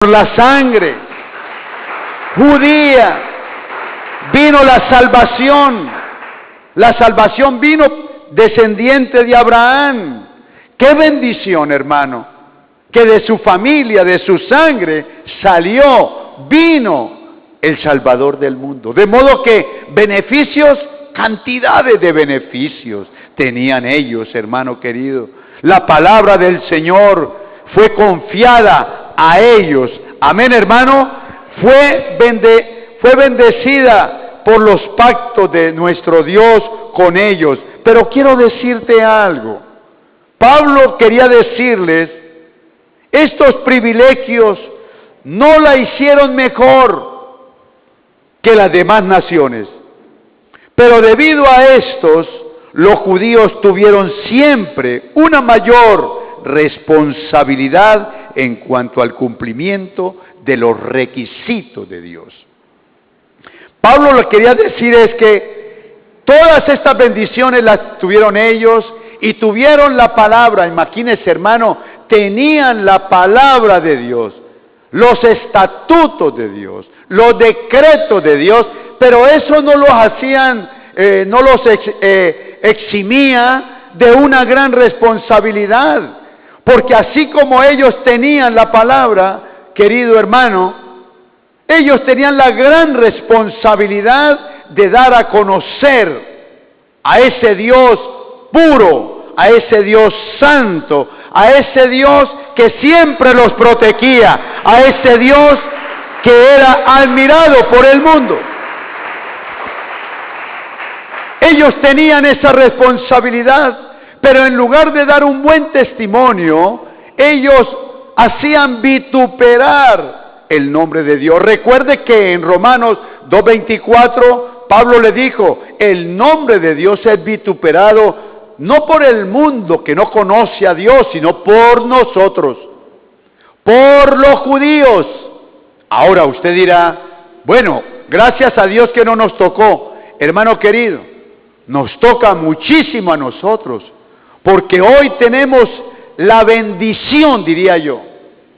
por la sangre judía vino la salvación. La salvación vino descendiente de Abraham. ¡Qué bendición, hermano! Que de su familia, de su sangre, vino el Salvador del mundo. De modo que beneficios, cantidades de beneficios tenían ellos, hermano querido. La palabra del Señor fue confiada a ellos. Amén, hermano. Fue bendecida por los pactos de nuestro Dios con ellos. Pero quiero decirte algo. Pablo quería decirles, estos privilegios no la hicieron mejor que las demás naciones. Pero debido a estos, los judíos tuvieron siempre una mayor responsabilidad en cuanto al cumplimiento de los requisitos de Dios. Pablo lo que quería decir es que todas estas bendiciones las tuvieron ellos y tuvieron la palabra. Imagínense, hermano, tenían la palabra de Dios, los estatutos de Dios, los decretos de Dios, pero eso no los hacían, no los eximía de una gran responsabilidad, porque así como ellos tenían la palabra, querido hermano, ellos tenían la gran responsabilidad de dar a conocer a ese Dios puro, a ese Dios santo, a ese Dios que siempre los protegía, a ese Dios que era admirado por el mundo. Ellos tenían esa responsabilidad, pero en lugar de dar un buen testimonio, ellos hacían vituperar el nombre de Dios. Recuerde que en Romanos 2:24, Pablo le dijo, el nombre de Dios es vituperado no por el mundo que no conoce a Dios, sino por nosotros, por los judíos. Ahora usted dirá, bueno, gracias a Dios que no nos tocó. Hermano querido, nos toca muchísimo a nosotros, porque hoy tenemos la bendición, diría yo,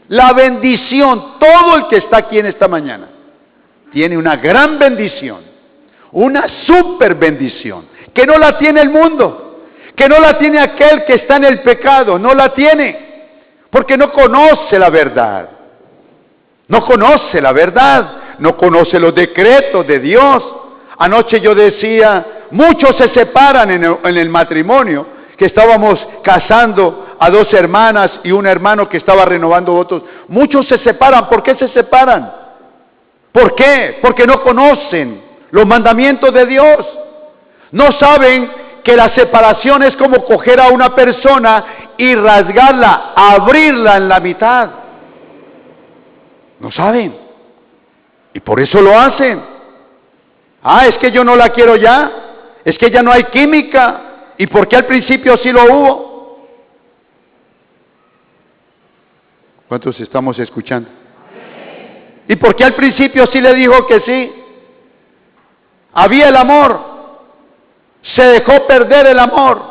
la bendición. Todo el que está aquí en esta mañana tiene una gran bendición, una super bendición, que no la tiene el mundo, que no la tiene aquel que está en el pecado, no la tiene, porque no conoce la verdad, no conoce la verdad, no conoce los decretos de Dios. Anoche yo decía, muchos se separan en el matrimonio, que estábamos casando a dos hermanas y un hermano que estaba renovando votos. Muchos se separan. ¿Por qué se separan? ¿Por qué? Porque no conocen los mandamientos de Dios. No saben que la separación es como coger a una persona y rasgarla, abrirla en la mitad. No saben. Y por eso lo hacen. Ah, es que yo no la quiero ya. Es que ya no hay química. ¿Y por qué al principio sí lo hubo? ¿Cuántos estamos escuchando? ¿Y por qué al principio sí le dijo que sí? Había el amor. Se dejó perder el amor.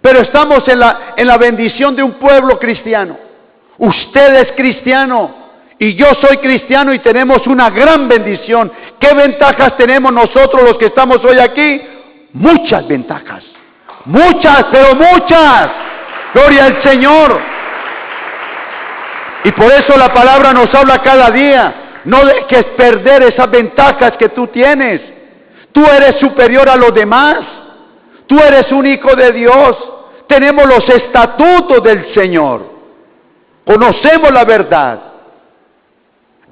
Pero estamos en la bendición de un pueblo cristiano. Usted es cristiano y yo soy cristiano y tenemos una gran bendición. ¿Qué ventajas tenemos nosotros los que estamos hoy aquí? Muchas ventajas. Muchas, pero muchas. Gloria al Señor. Y por eso la palabra nos habla cada día. No dejes perder esas ventajas que tú tienes. Tú eres superior a los demás. Tú eres un hijo de Dios. Tenemos los estatutos del Señor. Conocemos la verdad.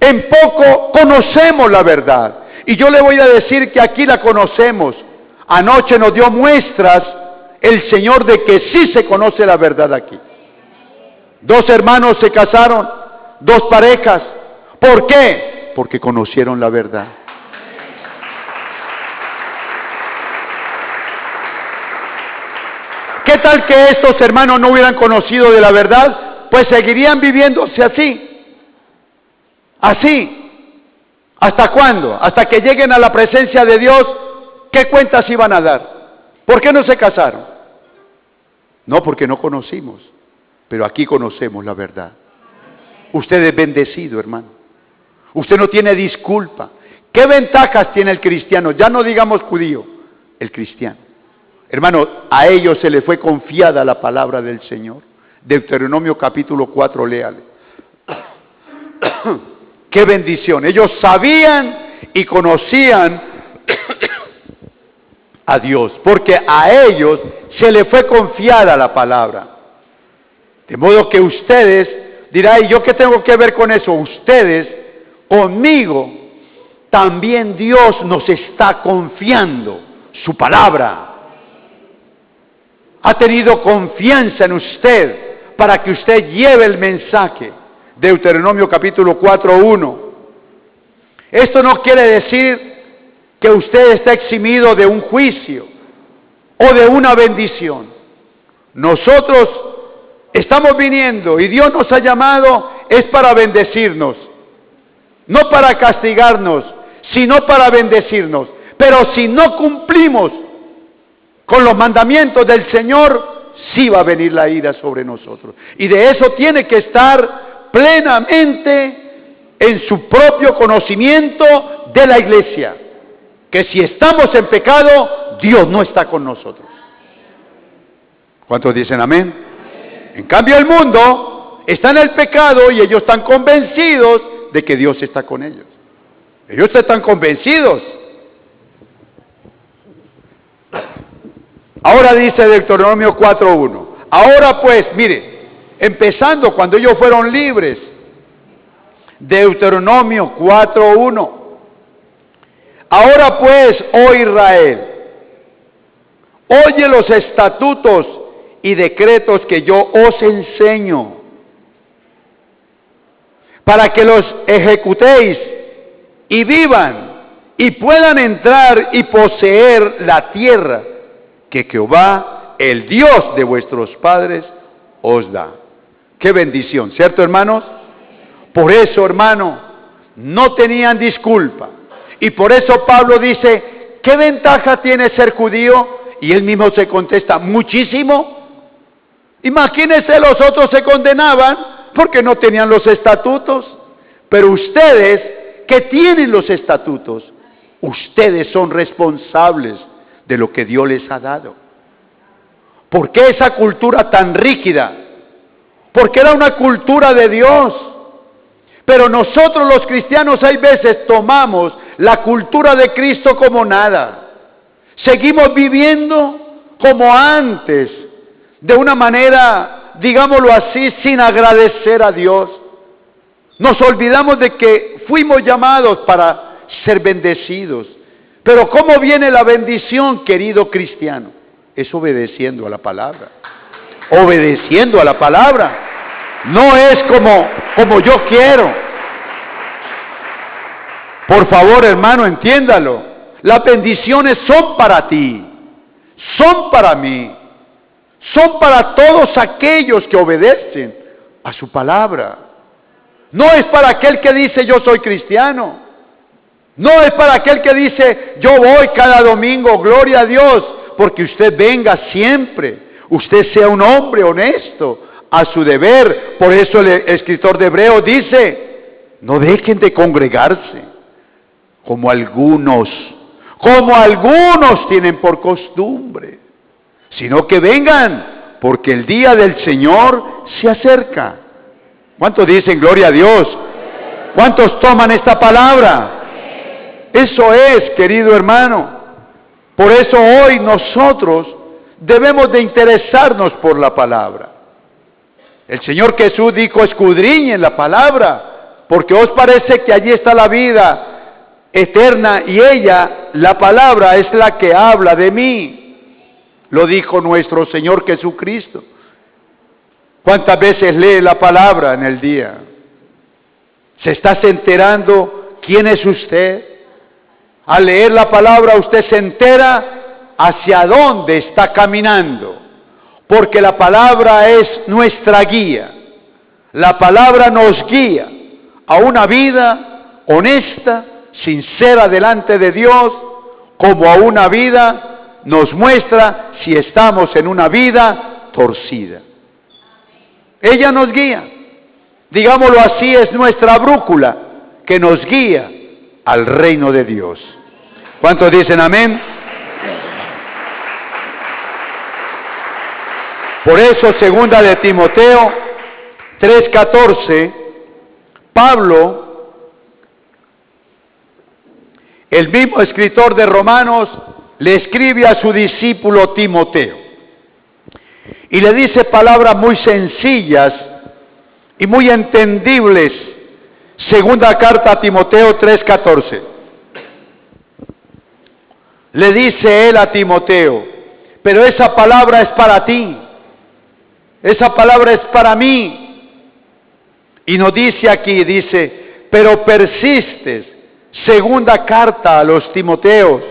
En poco conocemos la verdad. Y yo le voy a decir que aquí la conocemos. Anoche nos dio muestras el Señor de que sí se conoce la verdad aquí. Dos hermanos se casaron, dos parejas. ¿Por qué? Porque conocieron la verdad. ¿Qué tal que estos hermanos no hubieran conocido de la verdad? Pues seguirían viviéndose así. Así. ¿Hasta cuándo? Hasta que lleguen a la presencia de Dios. ¿Qué cuentas iban a dar? ¿Por qué no se casaron? No, porque no conocimos, pero aquí conocemos la verdad. usted es bendecido, hermano. Usted no tiene disculpa. ¿Qué ventajas tiene el cristiano? Ya no digamos judío, el cristiano. Hermano, a ellos se les fue confiada la palabra del Señor. Deuteronomio capítulo 4, léale. ¡Qué bendición! Ellos sabían y conocían a Dios, porque a ellos se les fue confiada la palabra. De modo que ustedes dirán, ¿y yo qué tengo que ver con eso? Ustedes, conmigo, también Dios nos está confiando su palabra. Ha tenido confianza en usted para que usted lleve el mensaje. Deuteronomio capítulo 4:1. Esto no quiere decir que usted está eximido de un juicio o de una bendición. Nosotros estamos viniendo y Dios nos ha llamado es para bendecirnos, no para castigarnos, sino para bendecirnos. Pero si no cumplimos con los mandamientos del Señor, sí va a venir la ira sobre nosotros. Y de eso tiene que estar plenamente en su propio conocimiento de la iglesia, que si estamos en pecado, Dios no está con nosotros. ¿Cuántos dicen amén? En cambio el mundo está en el pecado y ellos están convencidos de que Dios está con ellos. Ellos están convencidos. Ahora dice Deuteronomio 4:1. Ahora pues, mire, empezando cuando ellos fueron libres. Deuteronomio 4:1. Ahora pues, oh Israel, oye los estatutos y decretos que yo os enseño, para que los ejecutéis y vivan y puedan entrar y poseer la tierra que Jehová, el Dios de vuestros padres, os da. ¡Qué bendición! ¿Cierto, hermanos? Por eso, hermano, no tenían disculpa. Y por eso Pablo dice, ¿qué ventaja tiene ser judío? Y él mismo se contesta, muchísimo. Imagínense, los otros se condenaban porque no tenían los estatutos. Pero ustedes, que tienen los estatutos, ustedes son responsables de lo que Dios les ha dado. ¿Por qué esa cultura tan rígida? Porque era una cultura de Dios. Pero nosotros los cristianos hay veces tomamos la cultura de Cristo como nada. Seguimos viviendo como antes, de una manera, digámoslo así, sin agradecer a Dios. Nos olvidamos de que fuimos llamados para ser bendecidos. Pero ¿cómo viene la bendición, querido cristiano? Es obedeciendo a la palabra. Obedeciendo a la palabra. No es como yo quiero. Por favor, hermano, entiéndalo. Las bendiciones son para ti. Son para mí. Son para todos aquellos que obedecen a su palabra. No es para aquel que dice yo soy cristiano. No es para aquel que dice yo voy cada domingo, gloria a Dios, porque usted venga siempre. Usted sea un hombre honesto a su deber. Por eso el escritor de Hebreos dice, no dejen de congregarse, como algunos tienen por costumbre, sino que vengan, porque el día del Señor se acerca. ¿Cuántos dicen gloria a Dios? ¿Cuántos toman esta palabra? Eso es, querido hermano. Por eso hoy nosotros debemos de interesarnos por la palabra. El Señor Jesús dijo, escudriñen la palabra, porque os parece que allí está la vida eterna y ella, la palabra, es la que habla de mí. Lo dijo nuestro Señor Jesucristo. ¿Cuántas veces lee la palabra en el día? ¿Se está enterando quién es usted? Al leer la palabra usted se entera hacia dónde está caminando, porque la palabra es nuestra guía. La palabra nos guía a una vida honesta, sincera delante de Dios, como a una vida nos muestra si estamos en una vida torcida. Ella nos guía. Digámoslo así, es nuestra brújula que nos guía al reino de Dios. ¿Cuántos dicen amén? Por eso, segunda de Timoteo 3:14, Pablo, el mismo escritor de Romanos, le escribe a su discípulo Timoteo y le dice palabras muy sencillas y muy entendibles. Segunda carta a Timoteo 3:14. Le dice él a Timoteo, pero esa palabra es para ti, esa palabra es para mí. Y nos dice aquí, dice, pero persistes. Segunda carta a los Timoteos.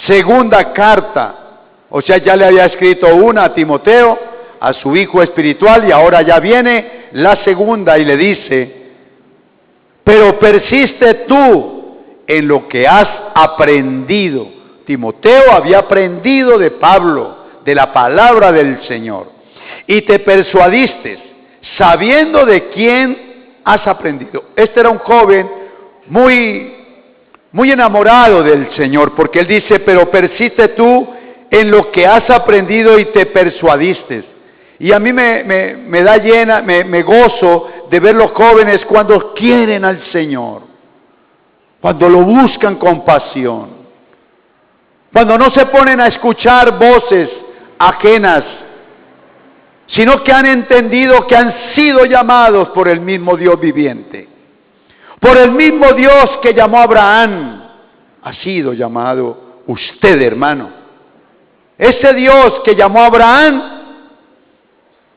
Segunda carta. O sea, ya le había escrito una a Timoteo, a su hijo espiritual, y ahora ya viene la segunda y le dice, pero persiste tú en lo que has aprendido. Timoteo había aprendido de Pablo, de la palabra del Señor, y te persuadiste, sabiendo de quién has aprendido. Este era un joven muy enamorado del Señor, porque él dice, pero persiste tú en lo que has aprendido y te persuadiste. Y a mí me da llena, me gozo de ver los jóvenes cuando quieren al Señor, cuando lo buscan con pasión, cuando no se ponen a escuchar voces ajenas, sino que han entendido que han sido llamados por el mismo Dios viviente, por el mismo Dios que llamó a Abraham. Ha sido llamado usted, hermano. Ese Dios que llamó a Abraham,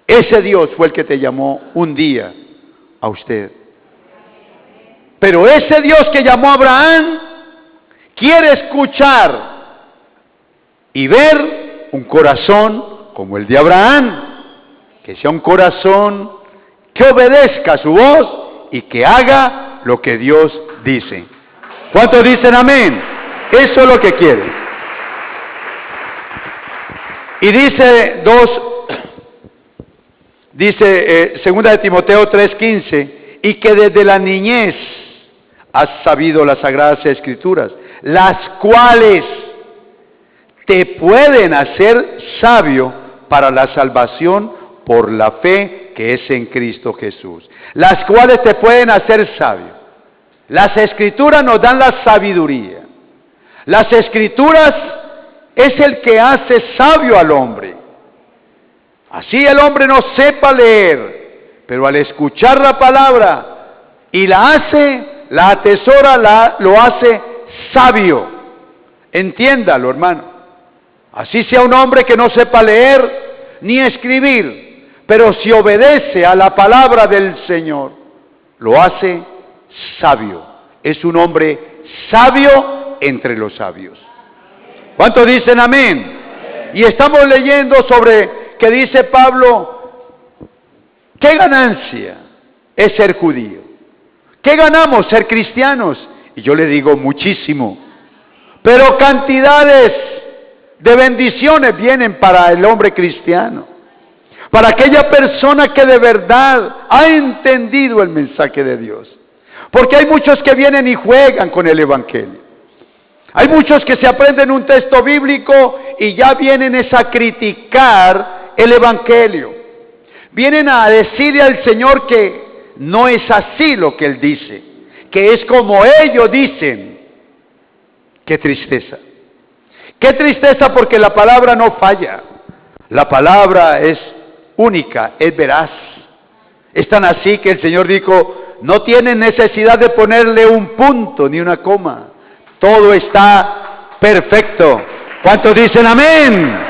ese Dios fue el que te llamó un día a usted. Pero ese Dios que llamó a Abraham quiere escuchar y ver un corazón como el de Abraham, que sea un corazón que obedezca su voz y que haga lo que Dios dice. ¿Cuántos dicen amén? Eso es lo que quiere. Y dice segunda de Timoteo 3:15, y que desde la niñez has sabido las sagradas escrituras, las cuales te pueden hacer sabio para la salvación por la fe que es en Cristo Jesús. Las cuales te pueden hacer sabio. Las escrituras nos dan la sabiduría. Las escrituras es el que hace sabio al hombre. Así el hombre no sepa leer, pero al escuchar la palabra y la atesora, lo hace sabio. Entiéndalo, hermano. Así sea un hombre que no sepa leer ni escribir, pero si obedece a la palabra del Señor, lo hace sabio. Es un hombre sabio entre los sabios. ¿Cuántos dicen amén? Y estamos leyendo sobre que dice Pablo, ¿qué ganancia es ser judío? ¿Qué ganamos ser cristianos? Y yo le digo muchísimo, pero cantidades de bendiciones vienen para el hombre cristiano, para aquella persona que de verdad ha entendido el mensaje de Dios. Porque hay muchos que vienen y juegan con el Evangelio. Hay muchos que se aprenden un texto bíblico y ya vienen a criticar el Evangelio. Vienen a decirle al Señor que no es así lo que Él dice, que es como ellos dicen. ¡Qué tristeza! ¡Qué tristeza! Porque la palabra no falla. La palabra es única, es veraz. Es tan así que el Señor dijo, no tienen necesidad de ponerle un punto ni una coma. Todo está perfecto. ¿Cuántos dicen amén?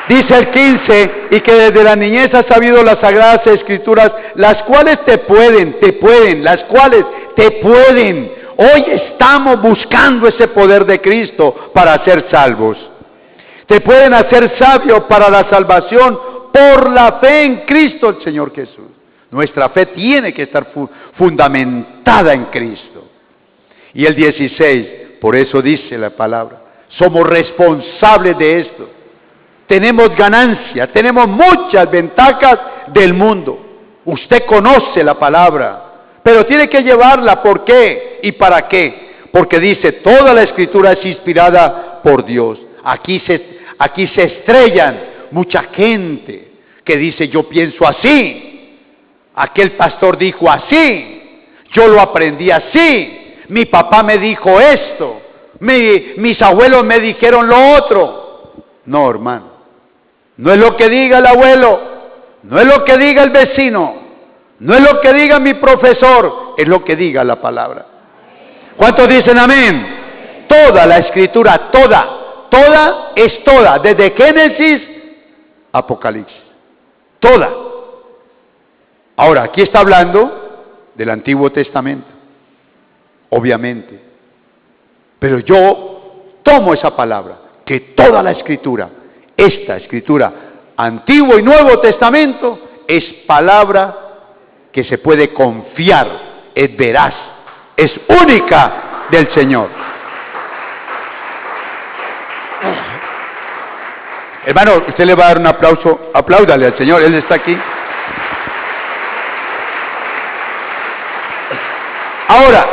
Dice el 15, y que desde la niñez has sabido las sagradas escrituras, las cuales te pueden, las cuales te pueden. Hoy estamos buscando ese poder de Cristo para ser salvos. Te pueden hacer sabio para la salvación por la fe en Cristo el Señor Jesús. Nuestra fe tiene que estar fundamentada en Cristo. Y el 16, por eso dice la palabra, somos responsables de esto. tenemos ganancia, tenemos muchas ventajas del mundo. Usted conoce la palabra, pero tiene que llevarla. ¿Por qué y para qué? Porque dice, toda la Escritura es inspirada por Dios. Aquí se estrellan mucha gente que dice, yo pienso así, aquel pastor dijo así, yo lo aprendí así, mi papá me dijo esto, mis abuelos me dijeron lo otro. No, hermano, no es lo que diga el abuelo, no es lo que diga el vecino, no es lo que diga mi profesor, es lo que diga la palabra. ¿Cuántos dicen amén? Toda la Escritura, toda es toda, desde Génesis, Apocalipsis, toda. Ahora, aquí está hablando del Antiguo Testamento, obviamente, pero yo tomo esa palabra, que toda la Escritura, esta Escritura, Antiguo y Nuevo Testamento, es palabra que se puede confiar, es veraz, es única del Señor. Hermano, usted le va a dar un aplauso, apláudale al Señor, Él está aquí. Ahora,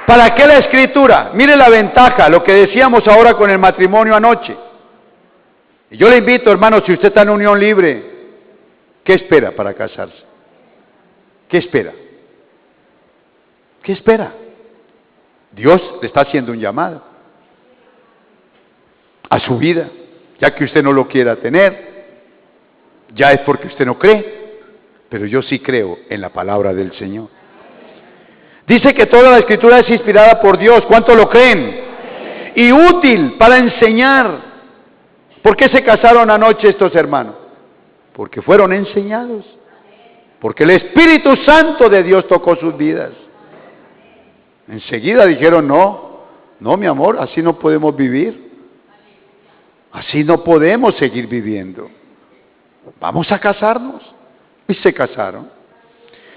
¿para qué la Escritura? Mire la ventaja, lo que decíamos ahora con el matrimonio anoche. Yo le invito, hermano, si usted está en unión libre, ¿qué espera para casarse? ¿Qué espera? ¿Qué espera? Dios le está haciendo un llamado a su vida, ya que usted no lo quiera tener, ya es porque usted no cree, pero yo sí creo en la palabra del Señor. Dice que toda la Escritura es inspirada por Dios, ¿cuánto lo creen? Y útil para enseñar. ¿Por qué se casaron anoche estos hermanos? Porque fueron enseñados, porque el Espíritu Santo de Dios tocó sus vidas. Enseguida dijeron, no mi amor, así no podemos vivir. Así no podemos seguir viviendo. Vamos a casarnos. Y se casaron.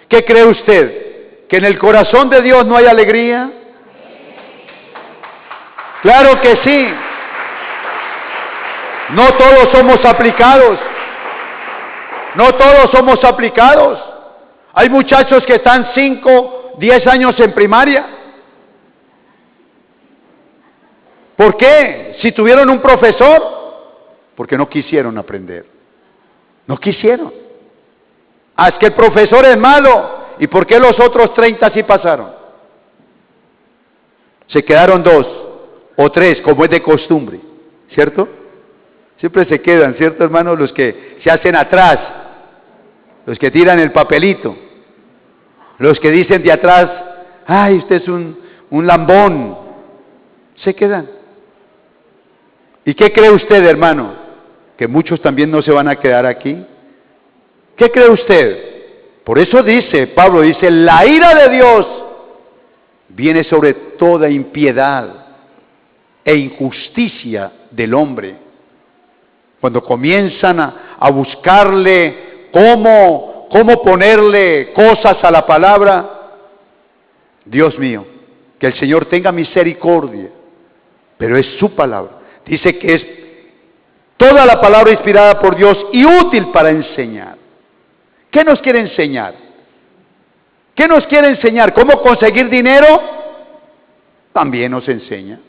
¿Qué cree usted? ¿Que en el corazón de Dios no hay alegría? Claro que sí. No todos somos aplicados. No todos somos aplicados. Hay muchachos que están 5, 10 años en primaria. ¿Por qué? Si tuvieron un profesor, porque no quisieron aprender. No quisieron. Ah, es que el profesor es malo. ¿Y por qué los otros 30 sí pasaron? Se quedaron 2 o 3, como es de costumbre, ¿cierto? Siempre se quedan, ¿cierto, hermano? Los que se hacen atrás, los que tiran el papelito, los que dicen de atrás, ay, usted es un lambón, se quedan. ¿Y qué cree usted, hermano? Que muchos también no se van a quedar aquí. ¿Qué cree usted? Por eso dice, Pablo dice, la ira de Dios viene sobre toda impiedad e injusticia del hombre. Cuando comienzan a buscarle cómo ponerle cosas a la palabra, Dios mío, que el Señor tenga misericordia, pero es su palabra. Dice que es toda la palabra inspirada por Dios y útil para enseñar. ¿Qué nos quiere enseñar? ¿Qué nos quiere enseñar? ¿Cómo conseguir dinero? También nos enseña.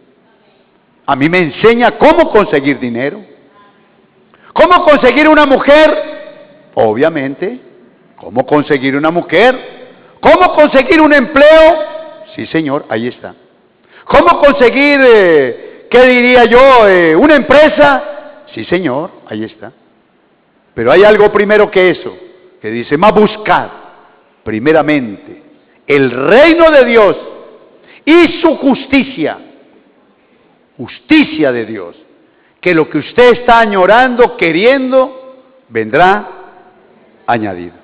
A mí me enseña cómo conseguir dinero. ¿Cómo conseguir una mujer? Obviamente. ¿Cómo conseguir una mujer? ¿Cómo conseguir un empleo? Sí, Señor, ahí está. ¿Cómo conseguir, qué diría yo, una empresa? Sí, Señor, ahí está. Pero hay algo primero que eso, que dice, más buscad primeramente el reino de Dios y su justicia de Dios, que lo que usted está añorando, queriendo, vendrá añadido.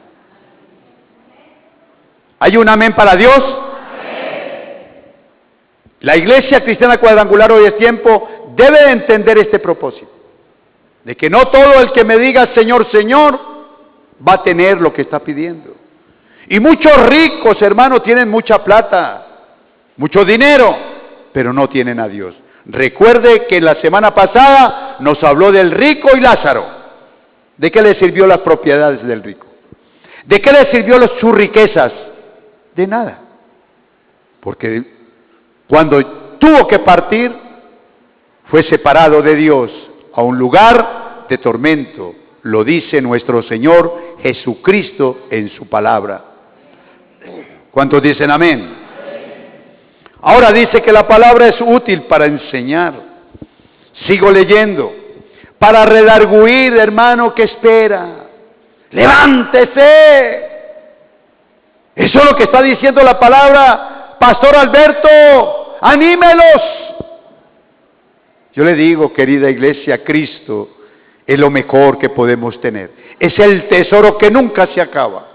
¿Hay un amén para Dios? La Iglesia Cristiana Cuadrangular hoy es tiempo, debe de entender este propósito, de que no todo el que me diga Señor, Señor, va a tener lo que está pidiendo. Y muchos ricos, hermanos, tienen mucha plata, mucho dinero, pero no tienen a Dios. Recuerde que la semana pasada nos habló del rico y Lázaro. ¿De qué le sirvió las propiedades del rico? ¿De qué le sirvió sus riquezas? De nada. Porque cuando tuvo que partir, fue separado de Dios a un lugar de tormento. Lo dice nuestro Señor Jesucristo en su palabra. ¿Cuántos dicen amén? Ahora dice que la palabra es útil para enseñar. Sigo leyendo. Para redarguir, hermano, que espera. ¡Levántese! Eso es lo que está diciendo la palabra. Pastor Alberto, ¡anímelos! Yo le digo, querida iglesia, Cristo es lo mejor que podemos tener. Es el tesoro que nunca se acaba.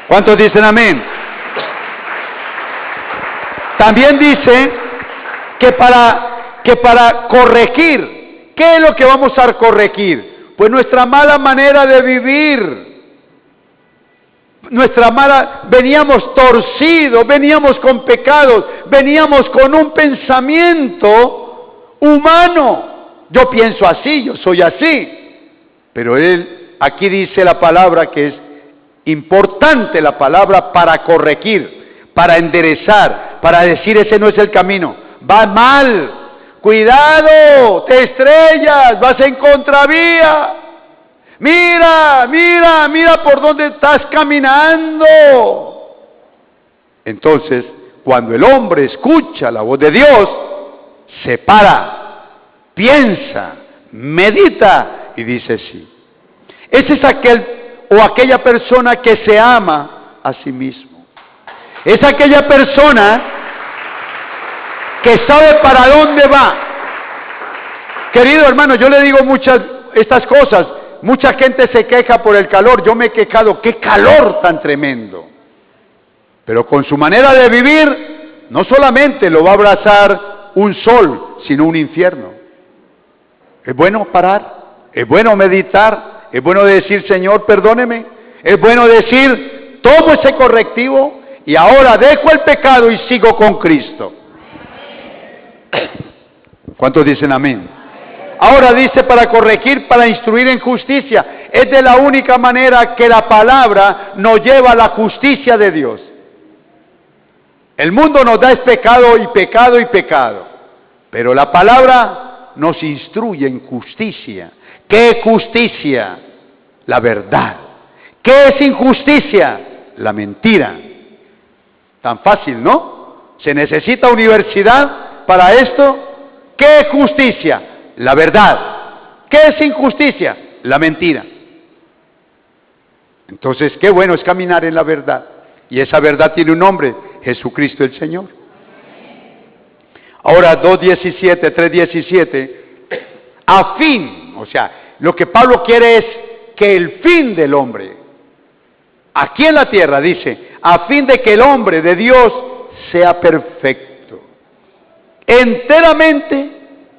¿Cuántos dicen amén? También dice que para corregir, ¿qué es lo que vamos a corregir? Pues nuestra mala manera de vivir. Veníamos torcidos, veníamos con pecados, veníamos con un pensamiento humano. Yo pienso así, yo soy así. Pero aquí dice la palabra que es importante la palabra para corregir, para enderezar, para decir ese no es el camino, va mal, cuidado, te estrellas, vas en contravía. Mira por dónde estás caminando. Entonces, cuando el hombre escucha la voz de Dios, se para, piensa, medita y dice sí. Ese es aquel o aquella persona que se ama a sí mismo. Es aquella persona que sabe para dónde va. Querido hermano, yo le digo estas cosas. Mucha gente se queja por el calor, yo me he quejado, qué calor tan tremendo. Pero con su manera de vivir, no solamente lo va a abrazar un sol, sino un infierno. Es bueno parar, es bueno meditar, es bueno decir, Señor, perdóneme. Es bueno decir, tomo ese correctivo y ahora dejo el pecado y sigo con Cristo. ¿Cuántos dicen amén? Ahora dice para corregir, para instruir en justicia. Es de la única manera que la palabra nos lleva a la justicia de Dios. El mundo nos da es pecado y pecado y pecado. Pero la palabra nos instruye en justicia. ¿Qué es justicia? La verdad. ¿Qué es injusticia? La mentira. Tan fácil, ¿no? ¿Se necesita universidad para esto? ¿Qué es justicia? La verdad. ¿Qué es injusticia? La mentira. Entonces, qué bueno es caminar en la verdad. Y esa verdad tiene un nombre, Jesucristo el Señor. Ahora 2:17, 3:17, a fin, o sea, lo que Pablo quiere es que el fin del hombre, aquí en la tierra dice, a fin de que el hombre de Dios sea perfecto, enteramente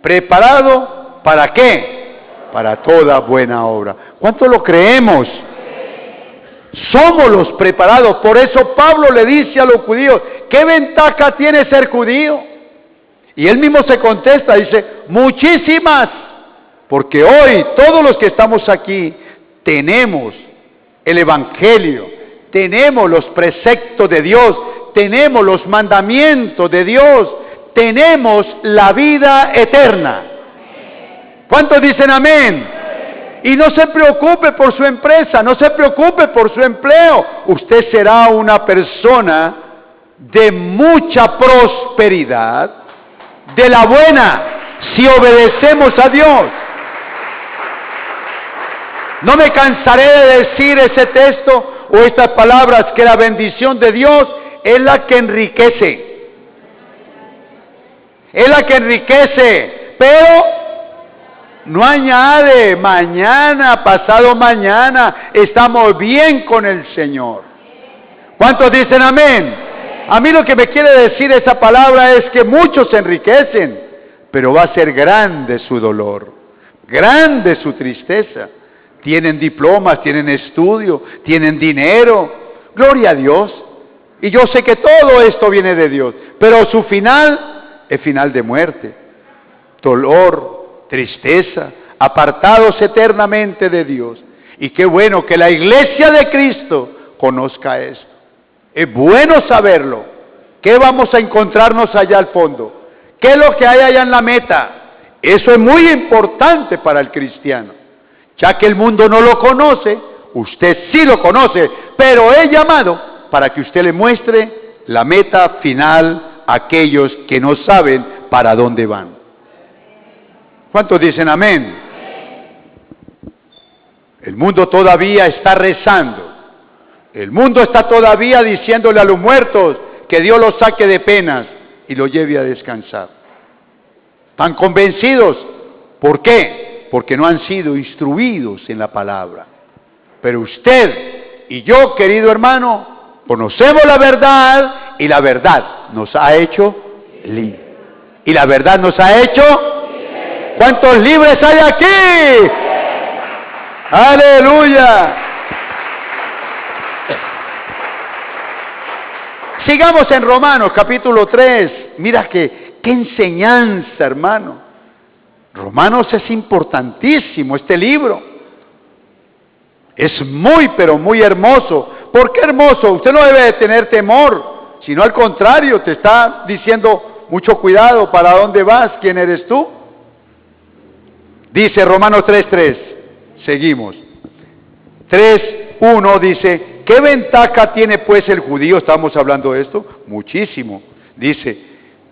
preparado, ¿para qué? Para toda buena obra. ¿Cuánto lo creemos? Somos los preparados. Por eso Pablo le dice a los judíos, ¿qué ventaja tiene ser judío? Y él mismo se contesta, dice, muchísimas. Porque hoy todos los que estamos aquí tenemos el Evangelio, tenemos los preceptos de Dios, tenemos los mandamientos de Dios, tenemos la vida eterna. ¿Cuántos dicen amén? Y no se preocupe por su empresa, no se preocupe por su empleo. Usted será una persona de mucha prosperidad, de la buena, si obedecemos a Dios. No me cansaré de decir ese texto o estas palabras, que la bendición de Dios es la que enriquece. Es la que enriquece, pero no añade. Mañana, pasado mañana, estamos bien con el Señor. ¿Cuántos dicen amén? A mí lo que me quiere decir esa palabra es que muchos se enriquecen, pero va a ser grande su dolor, grande su tristeza. Tienen diplomas, tienen estudio, tienen dinero, gloria a Dios. Y yo sé que todo esto viene de Dios, pero su final es final de muerte, dolor, tristeza, apartados eternamente de Dios. Y qué bueno que la iglesia de Cristo conozca esto. Es bueno saberlo. ¿Qué vamos a encontrarnos allá al fondo? ¿Qué es lo que hay allá en la meta? Eso es muy importante para el cristiano. Ya que el mundo no lo conoce, usted sí lo conoce, pero he llamado para que usted le muestre la meta final a aquellos que no saben para dónde van. ¿Cuántos dicen amén? El mundo todavía está rezando. El mundo está todavía diciéndole a los muertos que Dios los saque de penas y los lleve a descansar. ¿Están convencidos? ¿Por qué? Porque no han sido instruidos en la palabra. Pero usted y yo, querido hermano, conocemos la verdad y la verdad nos ha hecho libres. Y la verdad nos ha hecho libres. ¿Cuántos libres hay aquí? ¡Aleluya! Sigamos en Romanos capítulo 3. Mira qué enseñanza, hermano. Romanos es importantísimo, este libro. Es muy, pero muy hermoso. ¿Por qué hermoso? Usted no debe de tener temor, sino al contrario, te está diciendo mucho cuidado, ¿para dónde vas? ¿Quién eres tú? Dice Romanos 3:3, seguimos. 3:1 dice, ¿qué ventaja tiene pues el judío? Estamos hablando de esto, muchísimo. Dice,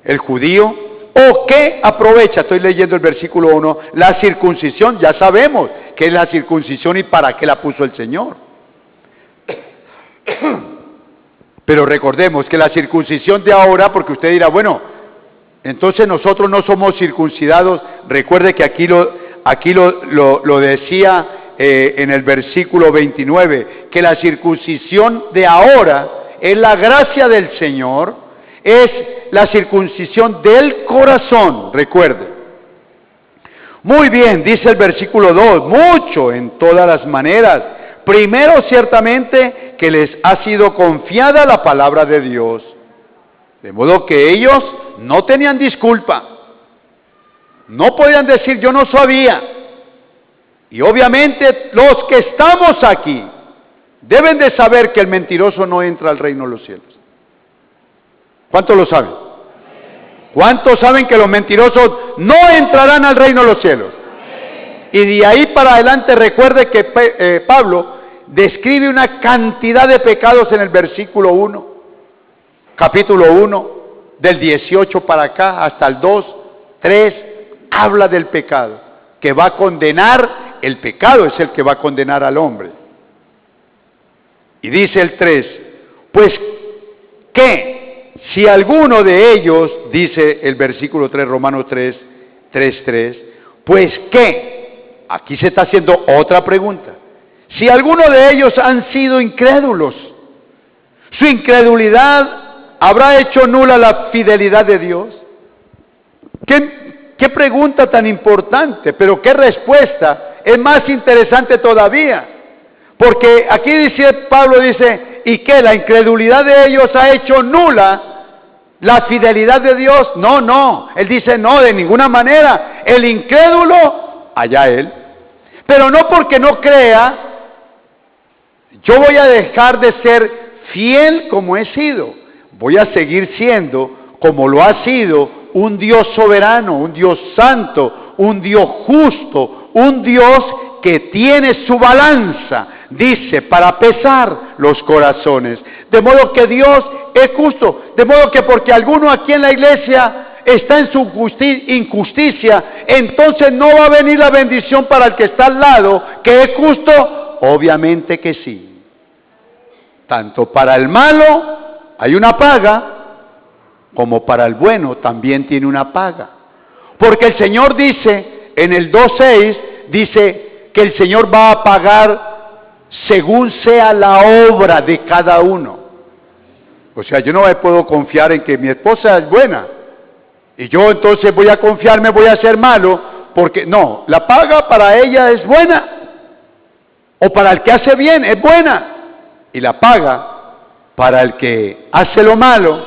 el judío, ¿o qué aprovecha? Estoy leyendo el versículo 1, la circuncisión, ya sabemos qué es la circuncisión y para qué la puso el Señor. Pero recordemos que la circuncisión de ahora, porque usted dirá, bueno, entonces nosotros no somos circuncidados. Recuerde que aquí lo decía en el versículo 29, que la circuncisión de ahora es la gracia del Señor, es la circuncisión del corazón, recuerde. Muy bien, dice el versículo 2, mucho en todas las maneras. Primero, ciertamente, que les ha sido confiada la palabra de Dios. De modo que ellos no tenían disculpa. No podían decir, yo no sabía. Y obviamente los que estamos aquí deben de saber que el mentiroso no entra al reino de los cielos. ¿Cuántos lo saben? ¿Cuántos saben que los mentirosos no entrarán al reino de los cielos? Y de ahí para adelante recuerde que Pablo describe una cantidad de pecados en el versículo 1, capítulo 1, del 18 para acá hasta el 2, 3, habla del pecado, que va a condenar, el pecado es el que va a condenar al hombre. Y dice el 3, pues que si alguno de ellos, dice el versículo 3, Romanos 3, 3, pues que, aquí se está haciendo otra pregunta, si alguno de ellos han sido incrédulos, su incredulidad habrá hecho nula la fidelidad de Dios. ¿Qué pregunta tan importante? Pero qué respuesta es más interesante todavía. Porque aquí dice, Pablo dice, ¿y qué? ¿La incredulidad de ellos ha hecho nula la fidelidad de Dios? No. Él dice, no, de ninguna manera. El incrédulo, allá él. Pero no porque no crea, yo voy a dejar de ser fiel como he sido. Voy a seguir siendo como lo ha sido un Dios soberano, un Dios santo, un Dios justo, un Dios que tiene su balanza, dice, para pesar los corazones. De modo que Dios es justo, de modo que porque alguno aquí en la iglesia está en su injusticia, entonces no va a venir la bendición para el que está al lado, que es justo. Obviamente que sí. Tanto para el malo hay una paga, como para el bueno también tiene una paga. Porque el Señor dice, en el 2:6, dice que el Señor va a pagar según sea la obra de cada uno. O sea, yo no me puedo confiar en que mi esposa es buena, y yo entonces voy a confiarme, voy a ser malo, porque no, la paga para ella es buena, o para el que hace bien es buena, y la paga para el que hace lo malo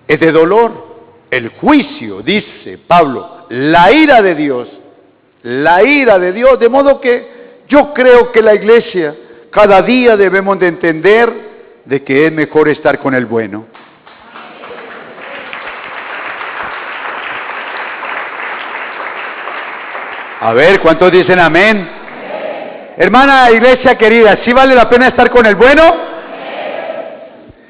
es de dolor. El juicio, dice Pablo, la ira de Dios la ira de Dios. De modo que yo creo que la iglesia cada día debemos de entender de que es mejor estar con el bueno. A ver, ¿cuántos dicen amén? Amén. Hermana iglesia querida, ¿sí vale la pena estar con el bueno? Amén.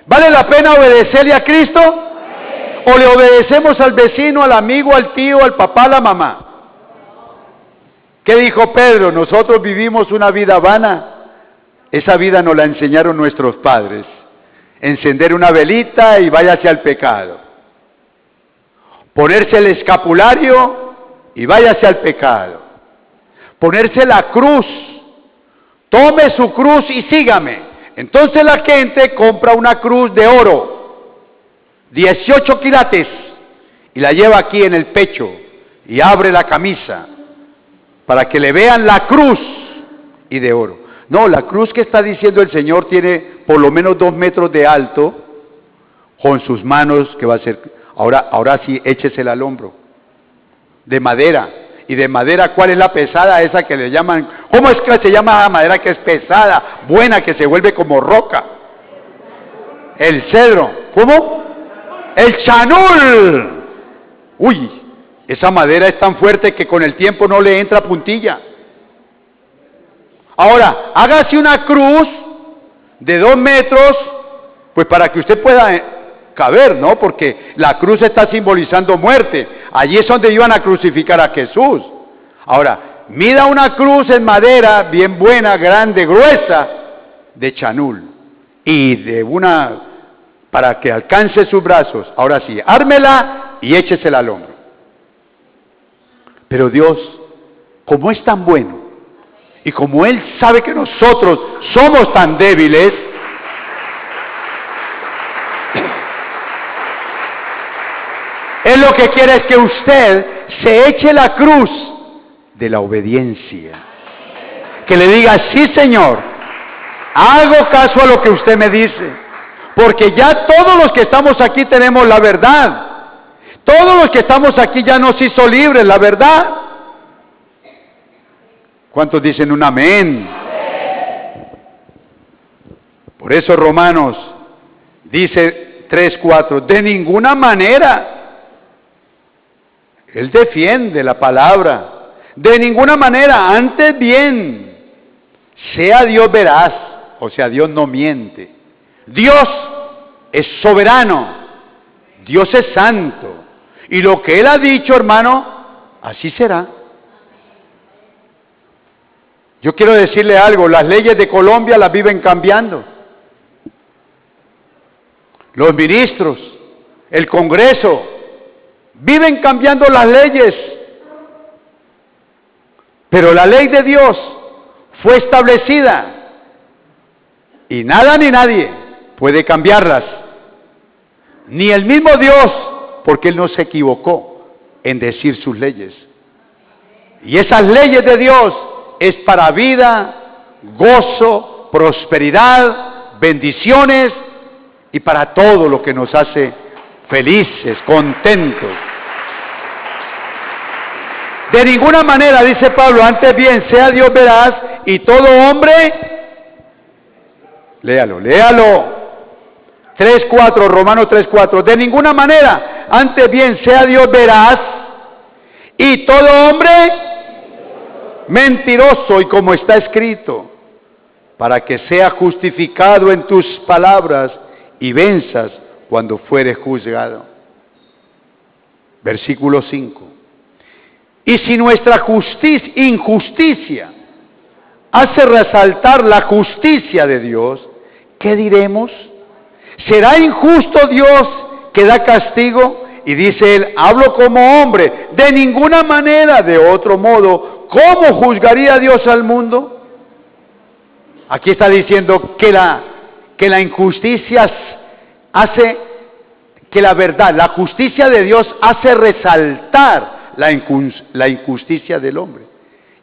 ¿Vale la pena obedecerle a Cristo? Amén. ¿O le obedecemos al vecino, al amigo, al tío, al papá, a la mamá? ¿Qué dijo Pedro? Nosotros vivimos una vida vana. Esa vida nos la enseñaron nuestros padres. Encender una velita y váyase al pecado. Ponerse el escapulario y váyase al pecado. Ponerse la cruz, tome su cruz y sígame. Entonces la gente compra una cruz de oro, 18 quilates, y la lleva aquí en el pecho y abre la camisa para que le vean la cruz y de oro. No, la cruz que está diciendo el Señor tiene por lo menos 2 metros de alto, con sus manos, que va a ser, ahora sí, échesela al hombro, de madera. Y de madera, ¿cuál es la pesada? Esa que le llaman, ¿cómo es que se llama la madera que es pesada, buena, que se vuelve como roca? El cedro. ¿Cómo? El chanul. Uy, esa madera es tan fuerte que con el tiempo no le entra puntilla. Ahora, hágase una cruz de 2 metros, pues para que usted pueda caber, ¿no? Porque la cruz está simbolizando muerte. Allí es donde iban a crucificar a Jesús. Ahora, mida una cruz en madera, bien buena, grande, gruesa, de chanul. Y de una, para que alcance sus brazos. Ahora sí, ármela y échesela al hombro. Pero Dios, como es tan bueno, y como Él sabe que nosotros somos tan débiles, Él lo que quiere es que usted se eche la cruz de la obediencia. Que le diga, sí Señor, hago caso a lo que usted me dice. Porque ya todos los que estamos aquí tenemos la verdad. Todos los que estamos aquí ya nos hizo libres la verdad. ¿Cuántos dicen un amén? Por eso Romanos dice 3:4, de ninguna manera. Él defiende la palabra. De ninguna manera, antes bien, sea Dios veraz, o sea, Dios no miente. Dios es soberano, Dios es santo, y lo que Él ha dicho, hermano, así será. Yo quiero decirle algo, las leyes de Colombia las viven cambiando. Los ministros, el Congreso, viven cambiando las leyes, pero la ley de Dios fue establecida y nada ni nadie puede cambiarlas, ni el mismo Dios, porque Él no se equivocó en decir sus leyes. Y esas leyes de Dios es para vida, gozo, prosperidad, bendiciones y para todo lo que nos hace felices, contentos. De ninguna manera, dice Pablo, antes bien sea Dios veraz y todo hombre, léalo, 3:4, Romanos 3:4, de ninguna manera, antes bien sea Dios veraz y todo hombre mentiroso, y como está escrito, para que sea justificado en tus palabras y venzas cuando fuere juzgado. Versículo 5. Y si nuestra injusticia hace resaltar la justicia de Dios, ¿qué diremos? ¿Será injusto Dios que da castigo? Y dice él, hablo como hombre, de ninguna manera, de otro modo, ¿cómo juzgaría Dios al mundo? Aquí está diciendo que la injusticia hace, que la verdad, la justicia de Dios hace resaltar la injusticia del hombre.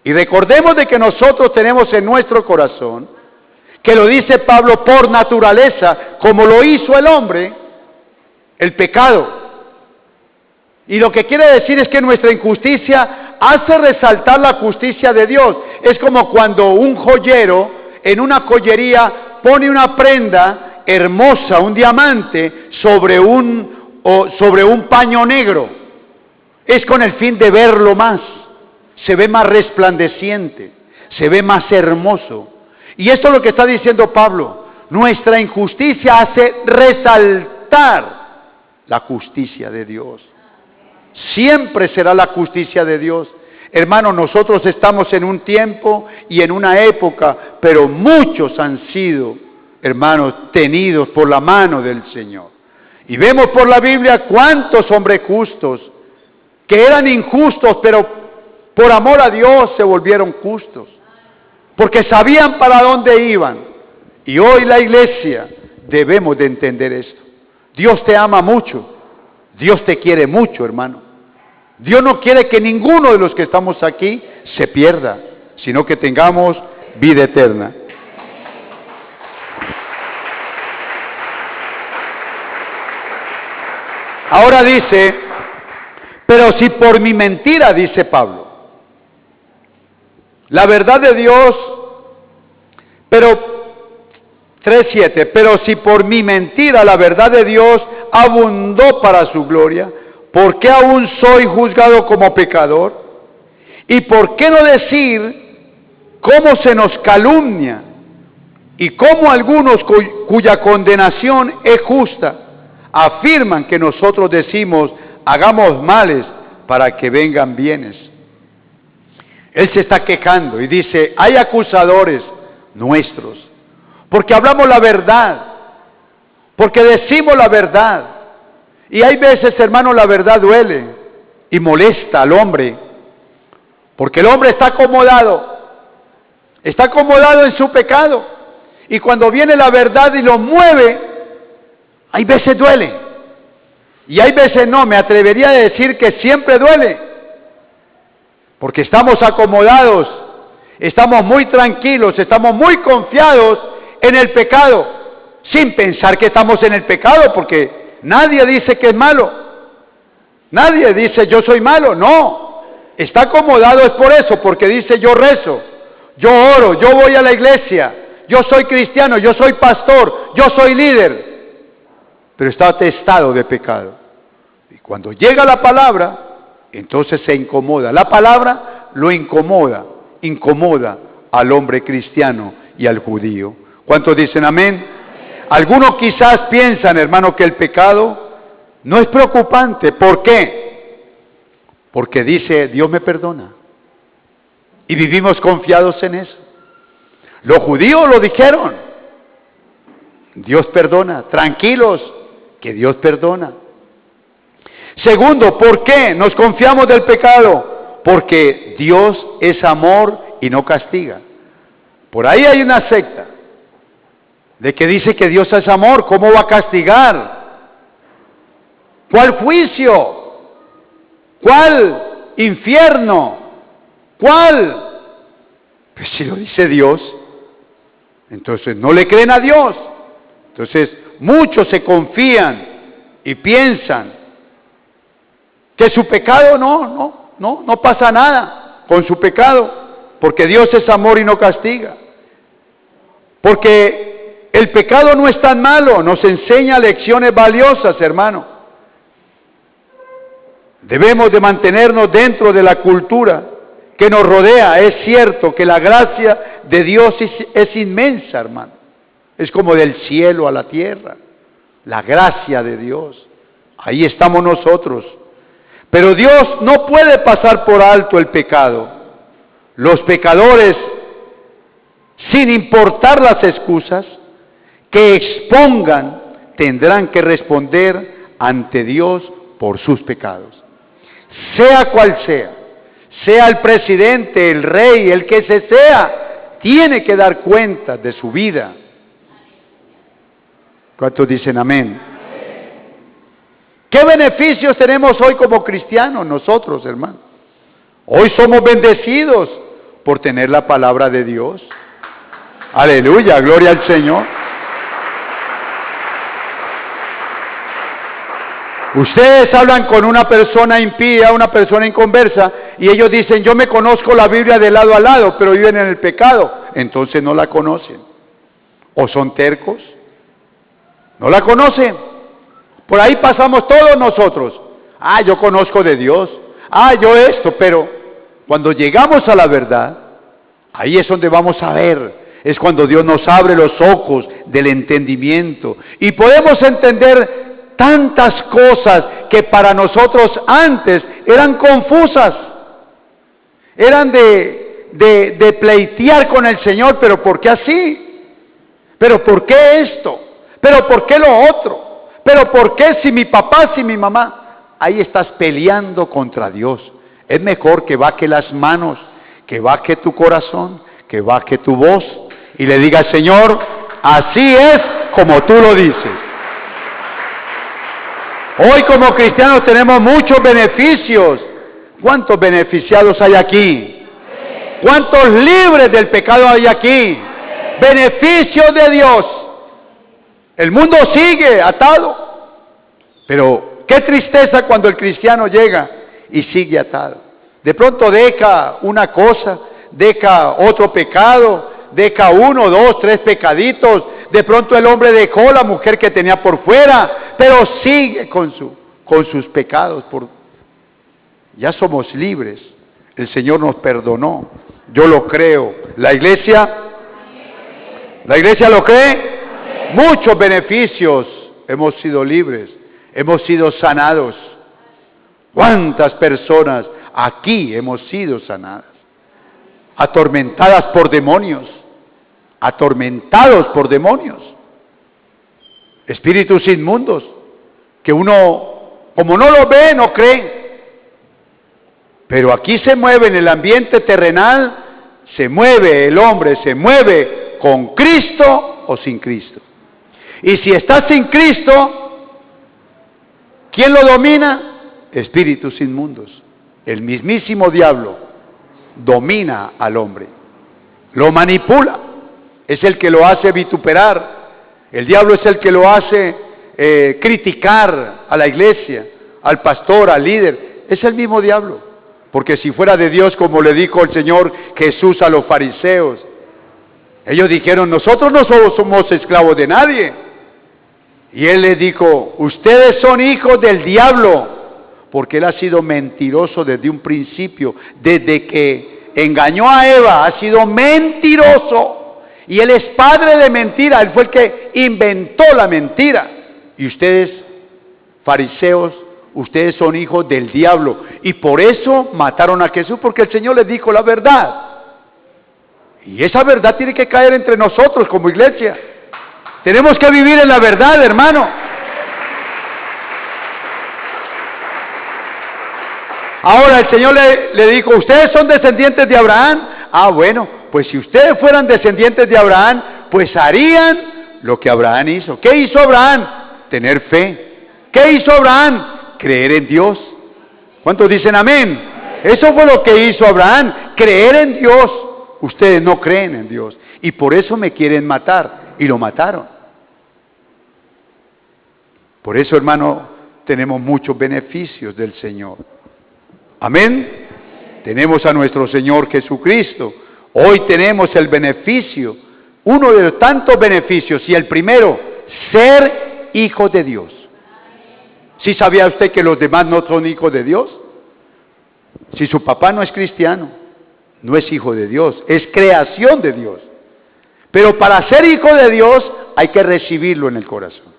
Y recordemos de que nosotros tenemos en nuestro corazón, que lo dice Pablo por naturaleza, como lo hizo el hombre, el pecado. Y lo que quiere decir es que nuestra injusticia hace resaltar la justicia de Dios. Es como cuando un joyero en una joyería pone una prenda hermosa, un diamante, sobre un paño negro. Es con el fin de verlo más. Se ve más resplandeciente, se ve más hermoso. Y esto es lo que está diciendo Pablo. Nuestra injusticia hace resaltar la justicia de Dios. Siempre será la justicia de Dios. Hermano, nosotros estamos en un tiempo y en una época, pero muchos han sido, hermanos, tenidos por la mano del Señor. Y vemos por la Biblia cuántos hombres justos, que eran injustos, pero por amor a Dios se volvieron justos, porque sabían para dónde iban. Y hoy la iglesia debemos de entender esto. Dios te ama mucho, Dios te quiere mucho, hermano. Dios no quiere que ninguno de los que estamos aquí se pierda, sino que tengamos vida eterna. Ahora dice, pero si por mi mentira, dice Pablo, la verdad de Dios, pero 3:7, pero si por mi mentira la verdad de Dios abundó para su gloria, ¿por qué aún soy juzgado como pecador? ¿Y por qué no decir cómo se nos calumnia y cómo algunos cuya condenación es justa afirman que nosotros decimos hagamos males para que vengan bienes? Él se está quejando y dice, hay acusadores nuestros, porque hablamos la verdad, porque decimos la verdad. Y hay veces, hermano, la verdad duele y molesta al hombre, porque el hombre está acomodado en su pecado, y cuando viene la verdad y lo mueve, hay veces duele, y hay veces no, me atrevería a decir que siempre duele, porque estamos acomodados, estamos muy tranquilos, estamos muy confiados en el pecado, sin pensar que estamos en el pecado, porque nadie dice que es malo, nadie dice yo soy malo, no, está acomodado es por eso, porque dice yo rezo, yo oro, yo voy a la iglesia, yo soy cristiano, yo soy pastor, yo soy líder, pero está atestado de pecado. Y cuando llega la palabra, entonces se incomoda, la palabra lo incomoda al hombre cristiano y al judío. ¿Cuántos dicen amén? Algunos quizás piensan, hermano, que el pecado no es preocupante. ¿Por qué? Porque dice, Dios me perdona. Y vivimos confiados en eso. Los judíos lo dijeron. Dios perdona. Tranquilos, que Dios perdona. Segundo, ¿por qué nos confiamos del pecado? Porque Dios es amor y no castiga. Por ahí hay una secta de que dice que Dios es amor, ¿cómo va a castigar? ¿Cuál juicio? ¿Cuál infierno? ¿Cuál? Pues si lo dice Dios, entonces no le creen a Dios. Entonces muchos se confían y piensan que su pecado no pasa nada con su pecado, porque Dios es amor y no castiga. Porque el pecado no es tan malo, nos enseña lecciones valiosas, hermano. Debemos de mantenernos dentro de la cultura que nos rodea. Es cierto que la gracia de Dios es inmensa, hermano. Es como del cielo a la tierra. La gracia de Dios. Ahí estamos nosotros. Pero Dios no puede pasar por alto el pecado. Los pecadores, sin importar las excusas que expongan, tendrán que responder ante Dios por sus pecados. Sea cual sea el presidente, el rey, el que sea, tiene que dar cuenta de su vida. ¿Cuántos dicen amén? ¿Qué beneficios tenemos hoy como cristianos nosotros, hermano? Hoy somos bendecidos por tener la palabra de Dios. Aleluya, gloria al Señor. Ustedes hablan con una persona impía, una persona inconversa, y ellos dicen, yo me conozco la Biblia de lado a lado, pero viven en el pecado. Entonces no la conocen. ¿O son tercos? No la conocen. Por ahí pasamos todos nosotros. Ah, yo conozco de Dios. Ah, yo esto, pero cuando llegamos a la verdad, ahí es donde vamos a ver. Es cuando Dios nos abre los ojos del entendimiento. Y podemos entender tantas cosas que para nosotros antes eran confusas. Eran de pleitear con el Señor, pero ¿por qué así? ¿Pero por qué esto? ¿Pero por qué lo otro? ¿Pero por qué si mi papá, si mi mamá? Ahí estás peleando contra Dios. Es mejor que baje las manos, que baje tu corazón, que baje tu voz y le diga, Señor, así es como tú lo dices. Hoy como cristianos tenemos muchos beneficios. ¿Cuántos beneficiados hay aquí? ¿Cuántos libres del pecado hay aquí? Beneficios de Dios. El mundo sigue atado. Pero qué tristeza cuando el cristiano llega y sigue atado. De pronto deja una cosa, deja otro pecado, deja 1, 2, 3 pecaditos. De pronto el hombre dejó la mujer que tenía por fuera, pero sigue con sus pecados. Ya somos libres. El Señor nos perdonó. Yo lo creo. ¿La iglesia lo cree? Muchos beneficios. Hemos sido libres. Hemos sido sanados. ¿Cuántas personas aquí hemos sido sanadas? Atormentadas por demonios. Atormentados por demonios. Espíritus inmundos. Que uno, como no lo ve, no cree. Pero aquí se mueve en el ambiente terrenal, se mueve el hombre, se mueve con Cristo o sin Cristo. Y si está sin Cristo, ¿quién lo domina? Espíritus inmundos. El mismísimo diablo domina al hombre, lo manipula, es el que lo hace vituperar, el diablo es el que lo hace criticar a la iglesia, al pastor, al líder, es el mismo diablo. Porque si fuera de Dios, como le dijo el Señor Jesús a los fariseos, ellos dijeron, nosotros no somos esclavos de nadie. Y Él les dijo, ustedes son hijos del diablo, porque Él ha sido mentiroso desde un principio, desde que engañó a Eva, ha sido mentiroso. Y Él es padre de mentira, Él fue el que inventó la mentira. Y ustedes, fariseos, ustedes son hijos del diablo. Y por eso mataron a Jesús, porque el Señor les dijo la verdad. Y esa verdad tiene que caer entre nosotros como iglesia. Tenemos que vivir en la verdad, hermano. Ahora el Señor le dijo, ¿ustedes son descendientes de Abraham? Ah, bueno, pues si ustedes fueran descendientes de Abraham, pues harían lo que Abraham hizo. ¿Qué hizo Abraham? Tener fe. ¿Qué hizo Abraham? Creer en Dios. ¿Cuántos dicen amén? Eso fue lo que hizo Abraham, creer en Dios. Ustedes no creen en Dios y por eso me quieren matar, y lo mataron. Por eso, hermano, tenemos muchos beneficios del Señor. Amén. Tenemos a nuestro Señor Jesucristo. Hoy tenemos el beneficio, uno de los tantos beneficios, y el primero, ser hijos de Dios. ¿Sí sabía usted que los demás no son hijos de Dios? Si su papá no es cristiano, no es hijo de Dios, es creación de Dios. Pero para ser hijo de Dios hay que recibirlo en el corazón.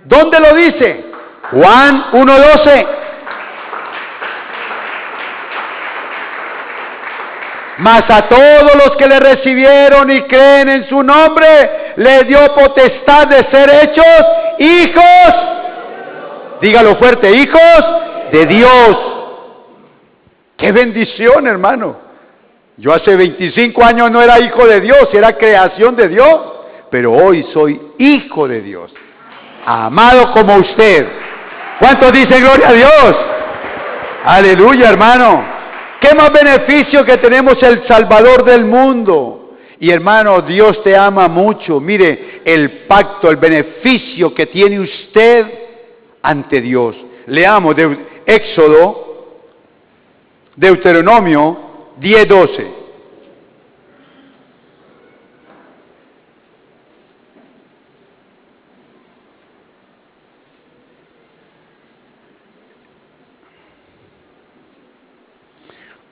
¿Dónde lo dice? Juan 1:12. Mas a todos los que le recibieron y creen en su nombre, le dio potestad de ser hechos hijos. Dígalo fuerte, hijos de Dios. ¡Qué bendición, hermano! Yo hace 25 años no era hijo de Dios, era creación de Dios. Pero hoy soy hijo de Dios, amado como usted. ¿Cuántos dicen gloria a Dios? Aleluya, hermano. ¿Qué más beneficio que tenemos el Salvador del mundo? Y hermano, Dios te ama mucho. Mire, el pacto, el beneficio que tiene usted ante Dios. Leamos Deuteronomio 10:12.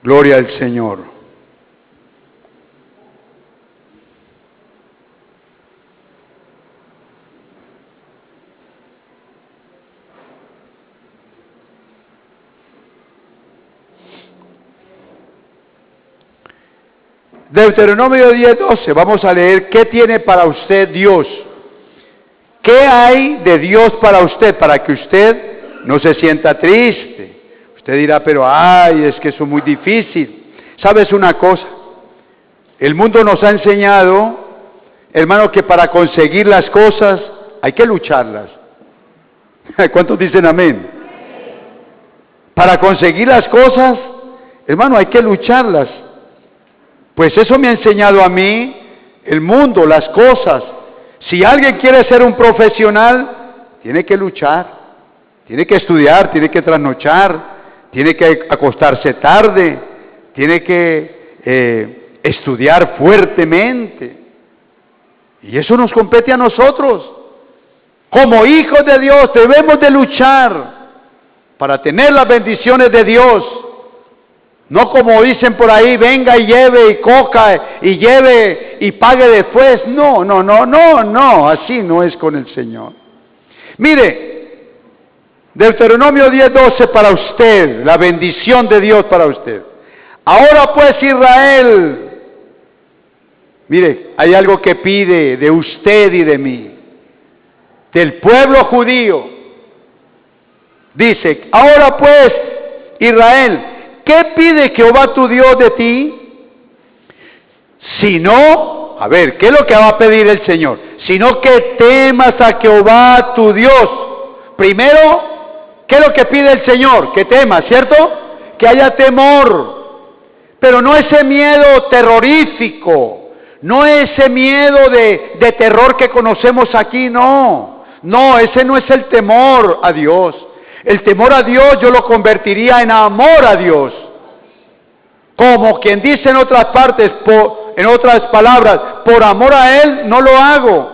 Gloria al Señor. Deuteronomio 10:12, vamos a leer qué tiene para usted Dios. ¿Qué hay de Dios para usted? Para que usted no se sienta triste. Usted dirá, pero ay, es que eso es muy difícil. ¿Sabes una cosa? El mundo nos ha enseñado, hermano, que para conseguir las cosas hay que lucharlas. ¿Cuántos dicen amén? Para conseguir las cosas, hermano, hay que lucharlas. Pues eso me ha enseñado a mí el mundo, las cosas. Si alguien quiere ser un profesional, tiene que luchar, tiene que estudiar, tiene que trasnochar, tiene que acostarse tarde, tiene que estudiar fuertemente. Y eso nos compete a nosotros. Como hijos de Dios debemos de luchar para tener las bendiciones de Dios. No como dicen por ahí, venga y lleve y coja y lleve y pague después. No, así no es con el Señor. Mire, Deuteronomio 10:12 para usted, la bendición de Dios para usted. Ahora pues Israel, mire, hay algo que pide de usted y de mí, del pueblo judío. Dice, ahora pues Israel, ¿qué pide Jehová tu Dios de ti? Si no, a ver, ¿qué es lo que va a pedir el Señor? Sino que temas a Jehová tu Dios. Primero, ¿qué es lo que pide el Señor? Que temas, ¿cierto? Que haya temor. Pero no ese miedo terrorífico, no ese miedo de terror que conocemos aquí, no. No, ese no es el temor a Dios. El temor a Dios yo lo convertiría en amor a Dios. Como quien dice en otras partes, en otras palabras, por amor a Él no lo hago.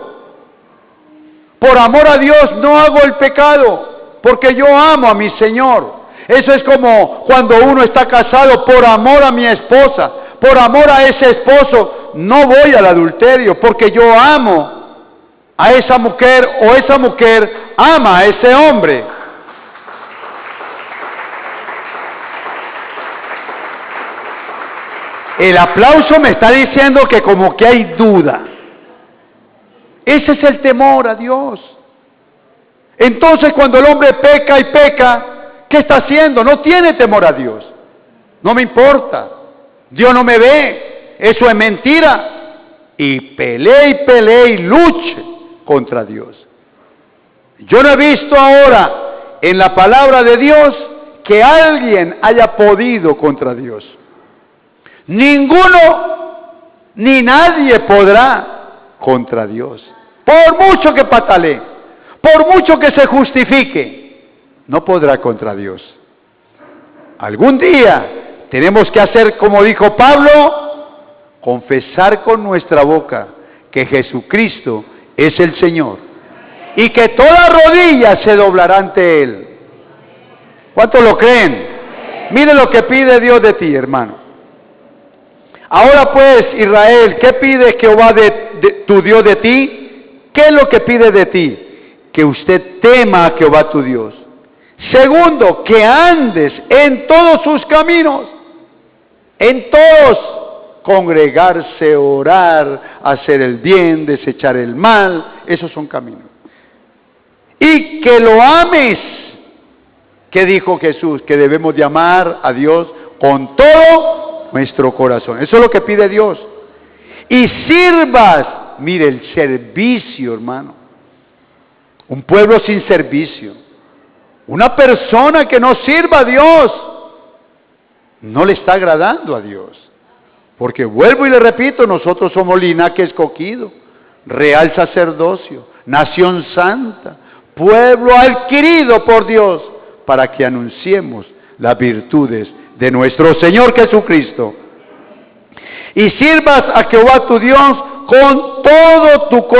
Por amor a Dios no hago el pecado, porque yo amo a mi Señor. Eso es como cuando uno está casado, por amor a mi esposa, por amor a ese esposo, no voy al adulterio, porque yo amo a esa mujer o esa mujer ama a ese hombre. El aplauso me está diciendo que como que hay duda. Ese es el temor a Dios. Entonces cuando el hombre peca y peca, ¿qué está haciendo? No tiene temor a Dios. No me importa. Dios no me ve. Eso es mentira. Y pelee y luche contra Dios. Yo no he visto ahora en la palabra de Dios que alguien haya podido contra Dios. Ninguno ni nadie podrá contra Dios. Por mucho que patalee, por mucho que se justifique, no podrá contra Dios. Algún día tenemos que hacer como dijo Pablo, confesar con nuestra boca que Jesucristo es el Señor y que toda rodilla se doblará ante Él. ¿Cuántos lo creen? Mire lo que pide Dios de ti, hermano. Ahora pues, Israel, ¿qué pide Jehová tu Dios de ti? ¿Qué es lo que pide de ti? Que usted tema a Jehová tu Dios. Segundo, que andes en todos sus caminos. En todos. Congregarse, orar, hacer el bien, desechar el mal. Esos son caminos. Y que lo ames. ¿Qué dijo Jesús? Que debemos de amar a Dios con todo nuestro corazón. Eso es lo que pide Dios. Y sirvas, mire el servicio, hermano. Un pueblo sin servicio, una persona que no sirva a Dios, no le está agradando a Dios. Porque vuelvo y le repito, nosotros somos linaje escogido, real sacerdocio, nación santa, pueblo adquirido por Dios, para que anunciemos las virtudes de nuestro Señor Jesucristo. Y sirvas a Jehová tu Dios con todo tu corazón